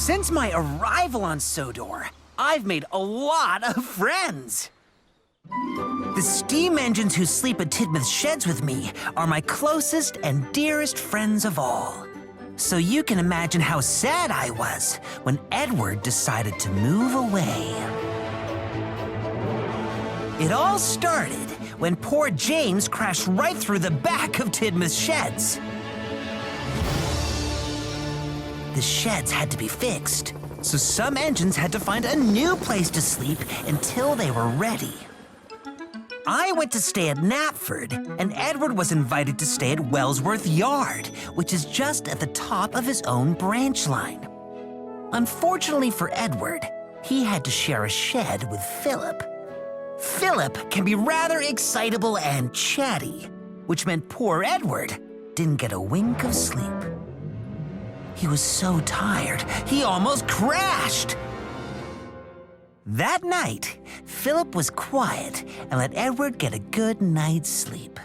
Since my arrival on Sodor, I've made a lot of friends. The steam engines who sleep at Tidmouth Sheds with me are my closest and dearest friends of all. So you can imagine how sad I was when Edward decided to move away. It all started when poor James crashed right through the back of Tidmouth Sheds. The sheds had to be fixed, so some engines had to find a new place to sleep until they were ready. I went to stay at Knapford, and Edward was invited to stay at Wellsworth Yard, which is just at the top of his own branch line. Unfortunately for Edward, he had to share a shed with Philip. Philip can be rather excitable and chatty, which meant poor Edward didn't get a wink of sleep. He was so tired, he almost crashed. That night, Philip was quiet and let Edward get a good night's sleep.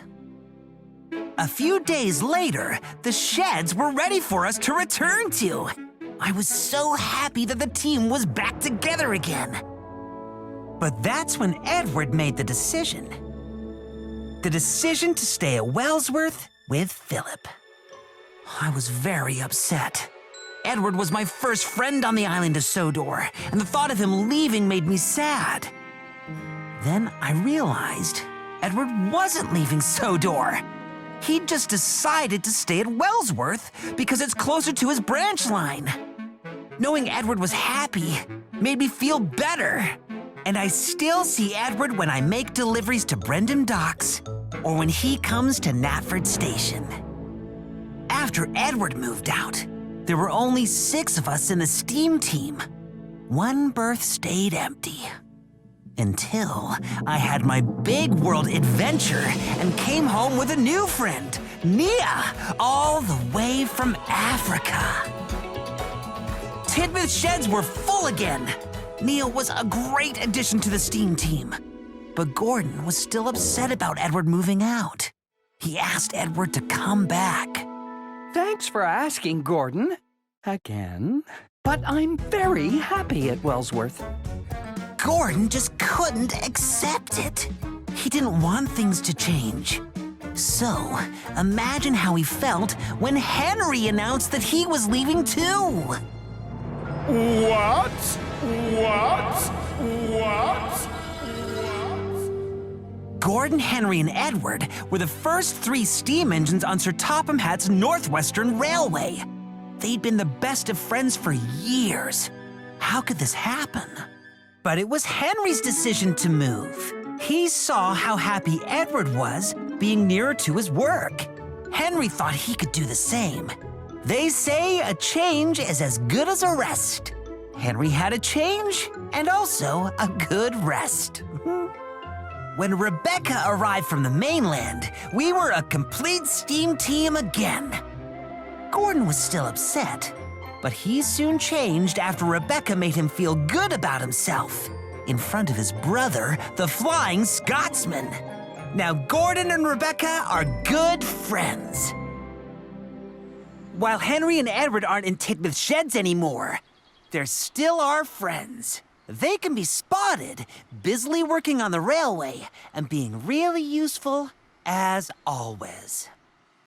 A few days later, the sheds were ready for us to return to. I was so happy that the team was back together again. But that's when Edward made the decision. The decision to stay at Wellsworth with Philip. I was very upset. Edward was my first friend on the island of Sodor, and the thought of him leaving made me sad. Then I realized Edward wasn't leaving Sodor. He'd just decided to stay at Wellsworth because it's closer to his branch line. Knowing Edward was happy made me feel better. And I still see Edward when I make deliveries to Brendam Docks or when he comes to Knapford Station. After Edward moved out, there were only 6 of us in the steam team. One berth stayed empty. Until I had my big world adventure and came home with a new friend, Nia, all the way from Africa. Tidmouth Sheds were full again. Nia was a great addition to the steam team. But Gordon was still upset about Edward moving out. He asked Edward to come back. Thanks for asking, Gordon. Again. But I'm very happy at Wellsworth. Gordon just couldn't accept it. He didn't want things to change. So, imagine how he felt when Henry announced that he was leaving too. What? Gordon, Henry, and Edward were the first 3 steam engines on Sir Topham Hatt's Northwestern Railway. They'd been the best of friends for years. How could this happen? But it was Henry's decision to move. He saw how happy Edward was being nearer to his work. Henry thought he could do the same. They say a change is as good as a rest. Henry had a change and also a good rest. When Rebecca arrived from the mainland, we were a complete steam team again. Gordon was still upset, but he soon changed after Rebecca made him feel good about himself in front of his brother, the Flying Scotsman. Now Gordon and Rebecca are good friends. While Henry and Edward aren't in Tidmouth Sheds anymore, they're still our friends. They can be spotted busily working on the railway and being really useful as always.